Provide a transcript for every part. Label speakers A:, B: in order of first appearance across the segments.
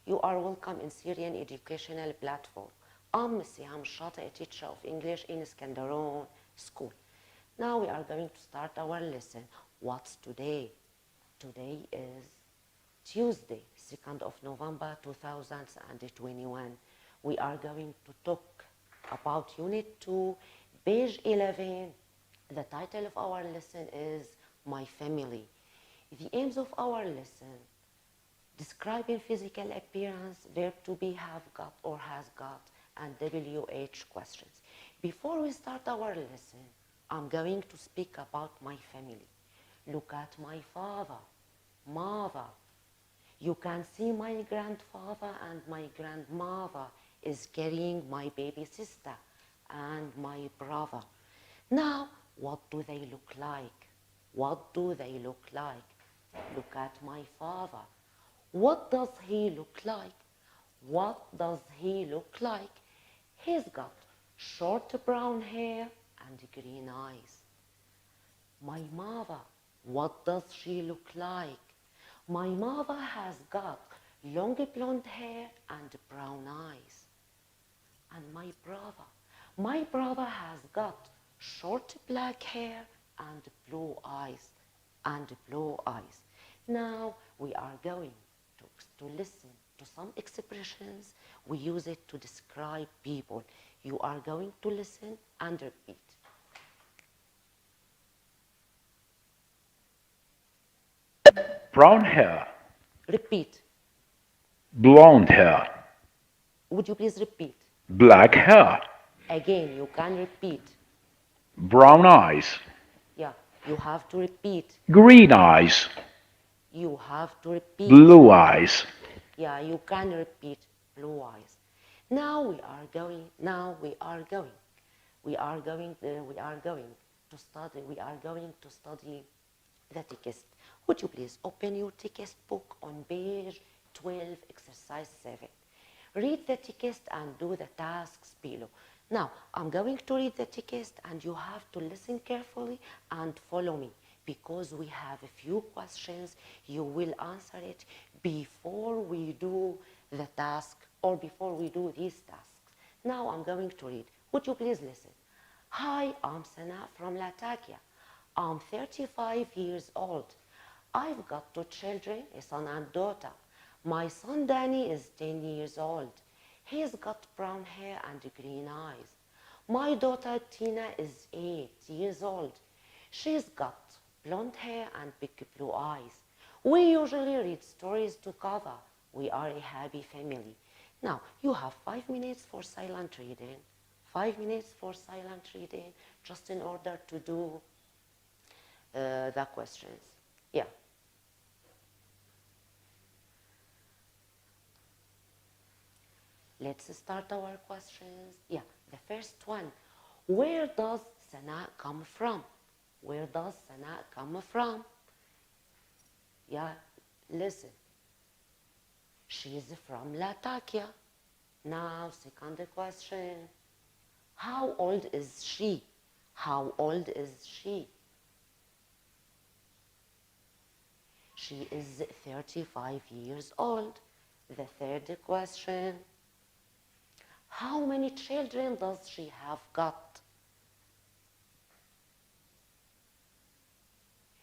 A: You are welcome in Syrian educational platform. I'm Siham Shata, a teacher of English in Skandaron School. Now we are going to start our lesson. What's today? Today is Tuesday, 2nd of November 2021. We are going to talk about Unit 2, page 11. The title of our lesson is My Family. The aims of our lesson: describing physical appearance, verb to be, have got or has got, and WH questions. Before we start our lesson, I'm going to speak about my family. Look at my father, mother. You can see my grandfather and my grandmother is carrying my baby sister and my brother. Now, what do they look like? What do they look like? Look at my father. What does he look like? What does he look like? He's got short brown hair and green eyes. My mother, what does she look like? My mother has got long blonde hair and brown eyes. And my brother has got short black hair and blue eyes. Now we are going to listen to some expressions. We use it to describe people. You are going to listen and repeat.
B: Brown hair,
A: Repeat.
B: blonde hair,
A: Would you please repeat?
B: black hair,
A: Again, you can repeat.
B: brown eyes,
A: Yeah, you have to repeat.
B: green eyes,
A: You have to repeat.
B: blue eyes.
A: Yeah, you can repeat. Blue eyes. Now we are going to study the text. Would you please open your text book on page 12, exercise 7. Read the text and do the tasks below. Now, I'm going to read the text and you have to listen carefully and follow me, because we have a few questions. You will answer it before we do the task or before we do these tasks. Now I'm going to read. Would you please listen? Hi, I'm Sana from Latakia. I'm 35 years old. I've got 2 children, a son and daughter. My son Danny is 10 years old. He's got brown hair and green eyes. My daughter Tina is 8 years old. She's got blonde hair and big blue eyes. We usually read stories together. We are a happy family. Now, you have 5 minutes for silent reading. 5 minutes for silent reading, just in order to do the questions. Yeah. Let's start our questions. Yeah, the first one. Where does Sana come from? Where does Sana come from? Yeah, listen. She's from Latakia. Now, second question. How old is she? How old is she? She is 35 years old. The third question. How many children does she have got?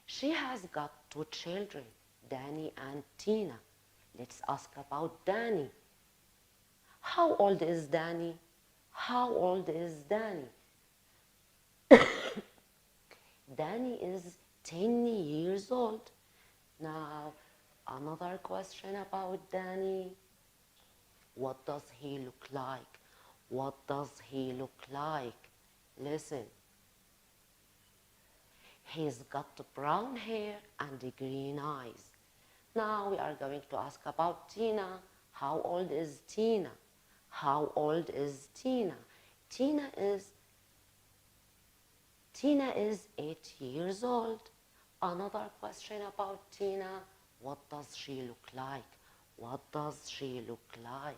A: She has got 2 children, Danny and Tina. Let's ask about Danny. How old is Danny? How old is Danny? Danny is 10 years old. Now, another question about Danny. What does he look like? What does he look like? Listen. He's got brown hair and green eyes. Now we are going to ask about Tina. How old is Tina? How old is Tina? Tina is 8 years old. Another question about Tina. What does she look like? What does she look like?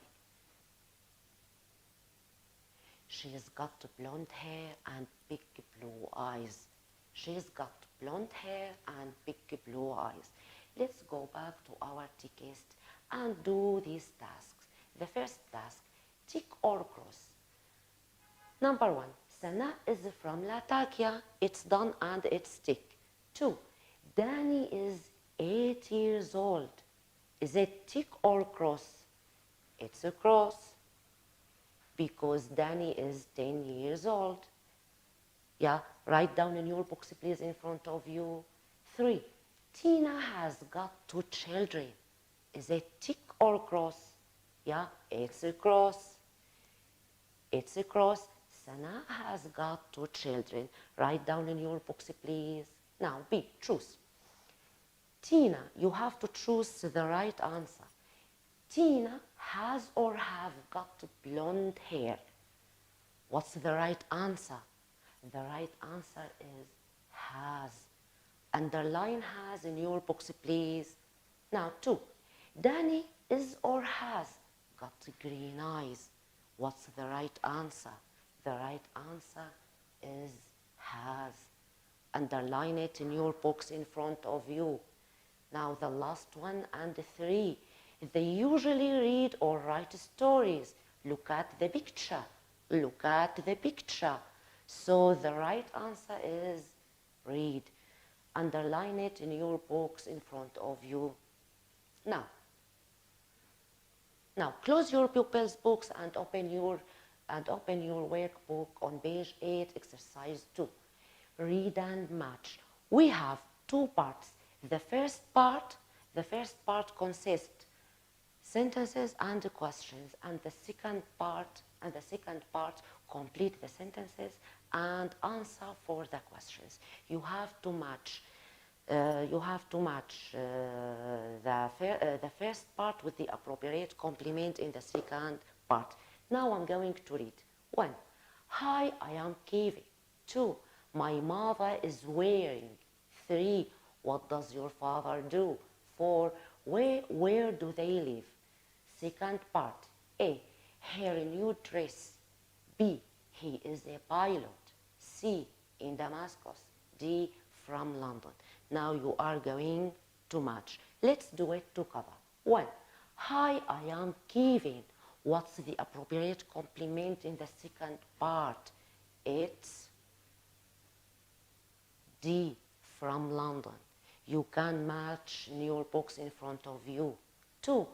A: She's got blonde hair and big blue eyes. She's got blonde hair and big blue eyes. Let's go back to our text and do these tasks. The first task, tick or cross. Number 1, Sana is from Latakia. It's done and it's tick. 2, Danny is 8 years old. Is it tick or cross? It's a cross because Danny is 10 years old. Yeah, write down in your books, please, in front of you. 3, Tina has got 2 children. Is it tick or cross? Yeah, it's a cross. It's a cross. Sana has got 2 children. Write down in your books, please. Now, B, choose. Tina, you have to choose the right answer. Tina has or have got blonde hair. What's the right answer? The right answer is has. Underline has in your books, please. Now, 2. Danny is or has got green eyes. What's the right answer? The right answer is has. Underline it in your books in front of you. Now, the last one and 3. They usually read or write stories. Look at the picture. Look at the picture. So the right answer is read. Underline it in your books in front of you. Now close your pupils' books and open your workbook on page 8, exercise 2. Read and match. We have 2 parts. The first part consists sentences and questions, and the second part complete the sentences and answer for the questions. You have to match. The first part with the appropriate complement in the second part. Now I'm going to read. 1. Hi, I am Kevin. 2. My mother is wearing. 3. What does your father do? 4. Where do they live? Second part. A. Her new dress. B. He is a pilot. C. In Damascus. D. From London. Now you are going to match. Let's do it together. 1. Hi, I am Kevin. What's the appropriate complement in the second part? It's D. From London. You can match in your books in front of you. 2.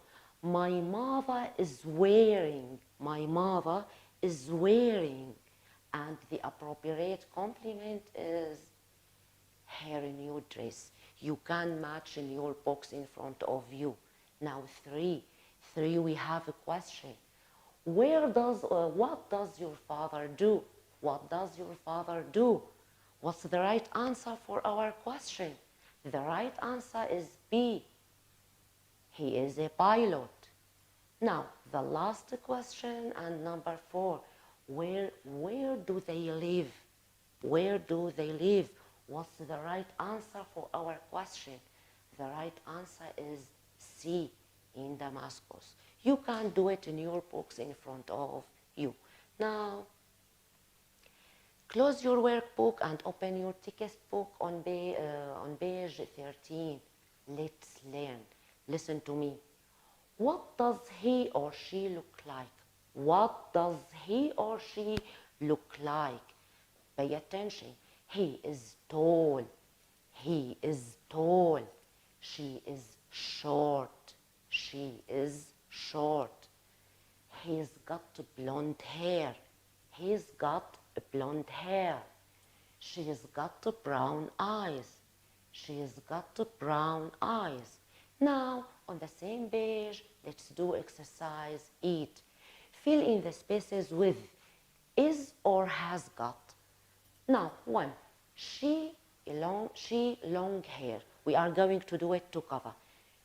A: My mother is wearing. And the appropriate complement is her new dress. You can match in your box in front of you. Now 3, we have a question. What does your father do? What does your father do? What's the right answer for our question? The right answer is B. He is a pilot. Now the last question and number 4. Where do they live? Where do they live? What's the right answer for our question? The right answer is C. In Damascus. You can do it in your books in front of you. Now, close your workbook and open your textbook on page 13. Let's learn. Listen to me. What does he or she look like? What does he or she look like? Pay attention. He is tall. He is tall. She is short. She is short. He's got blonde hair. He's got blonde hair. She's got brown eyes. She's got brown eyes. Now, on the same page, let's do exercise 8. Fill in the spaces with is or has got. Now, 1. She long hair. We are going to do it together.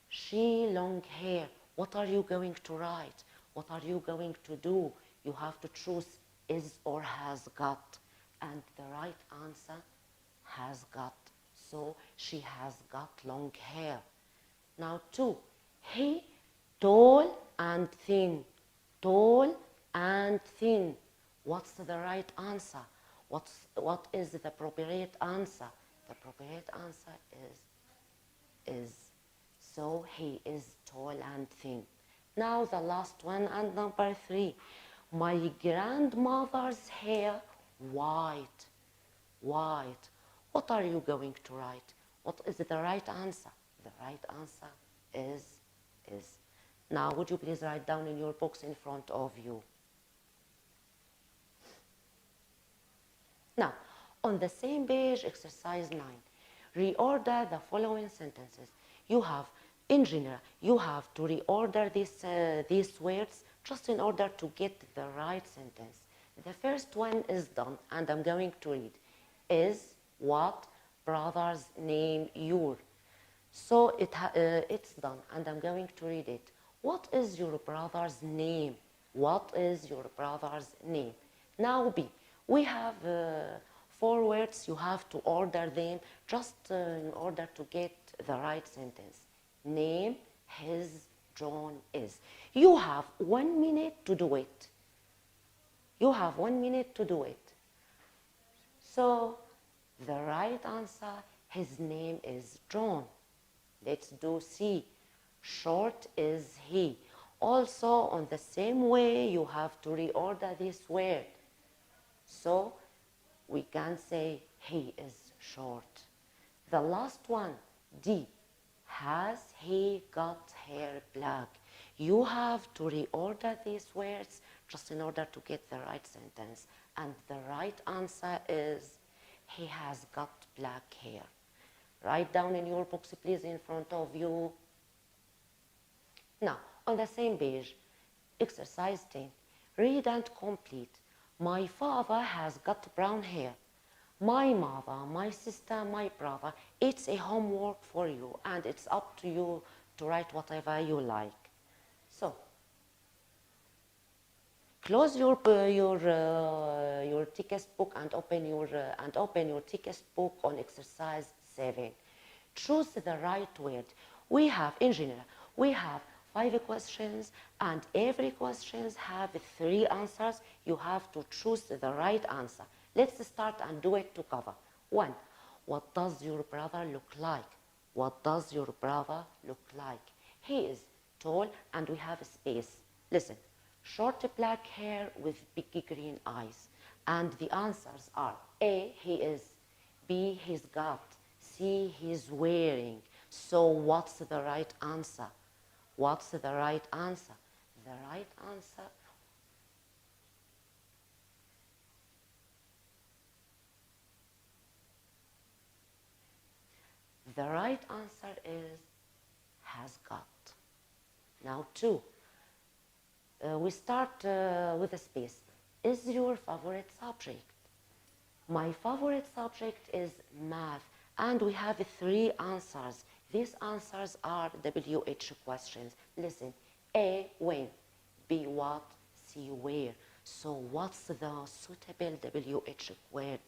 A: She long hair. What are you going to write? What are you going to do? You have to choose is or has got. And the right answer, has got. So, she has got long hair. Now 2. He, tall and thin. Tall and thin. What's the right answer? What is the appropriate answer? The appropriate answer is So he is tall and thin. Now the last one and number 3. My grandmother's hair white. White. What are you going to write? What is the right answer? The right answer is. Now, would you please write down in your books in front of you? Now, on the same page, exercise 9. Reorder the following sentences. You have, in general, you have to reorder these words just in order to get the right sentence. The first one is done, and I'm going to read. Is what brother's name your? So it's done, and I'm going to read it. What is your brother's name? What is your brother's name? Now B. We have 4 words. You have to order them just in order to get the right sentence. Name, his, John is. You have 1 minute to do it. You have 1 minute to do it. So the right answer, his name is John. Let's do C. Short is he. Also, on the same way, you have to reorder this word. So we can say he is short. The last one, D. Has he got hair black? You have to reorder these words just in order to get the right sentence. And the right answer is he has got black hair. Write down in your books, please, in front of you. Now, on the same page, exercise 10. Read and complete. My father has got brown hair. My mother, my sister, my brother. It's a homework for you, and it's up to you to write whatever you like. So, close your textbook and open your textbook on exercise 7. Choose the right word. We have, in general, we have 5 questions, and every question have 3 answers. You have to choose the right answer. Let's start and do it together. 1. What does your brother look like? What does your brother look like? He is tall, and we have a space. Listen. Short black hair with big green eyes. And the answers are A, he is. B, he's got. C, he's wearing. So what's the right answer? What's the right answer? The right answer is has got. Now 2. We start with a space. Is your favorite subject? My favorite subject is math, and we have 3 answers. These answers are WH questions. Listen, A, when, B, what, C, where. So what's the suitable WH word?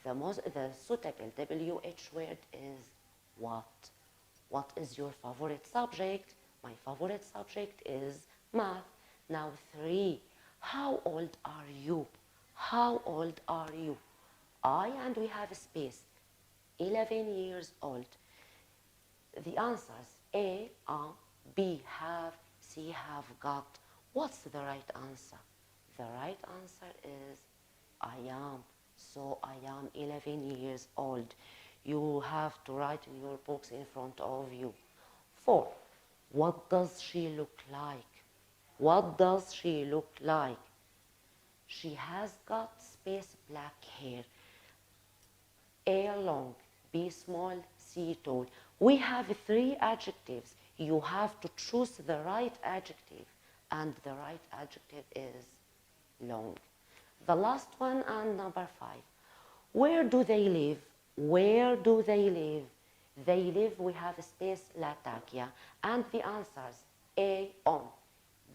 A: The suitable WH word is what. What is your favorite subject? My favorite subject is math. Now 3, how old are you? How old are you? And we have a space, 11 years old. The answers, A, B, have, C, have got. What's the right answer? The right answer is I am. So I am 11 years old. You have to write in your books in front of you. 4, what does she look like? What does she look like? She has got space black hair. A, long, B, small, C, tall. We have 3 adjectives. You have to choose the right adjective, and the right adjective is long. The last one and number 5. Where do they live? Where do they live? They live, we have a space, Latakia. And the answers, A, on,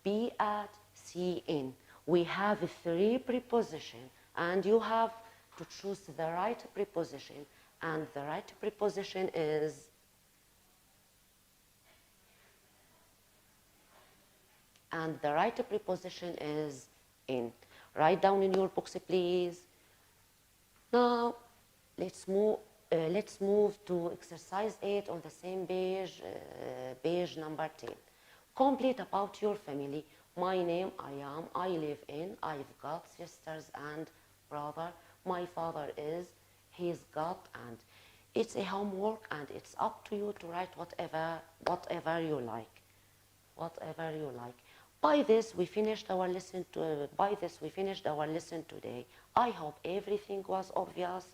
A: B, at, C, in. We have 3 prepositions, and you have to choose the right preposition, and the right preposition is in. Write down in your books, please. Now, let's move Let's move to exercise 8 on the same page, page number 10. Complete about your family. My name, I am, I live in, I've got sisters and brother. My father is, he's got, and it's a homework and it's up to you to write whatever you like. Whatever you like. By this we finished our lesson today. I hope everything was obvious.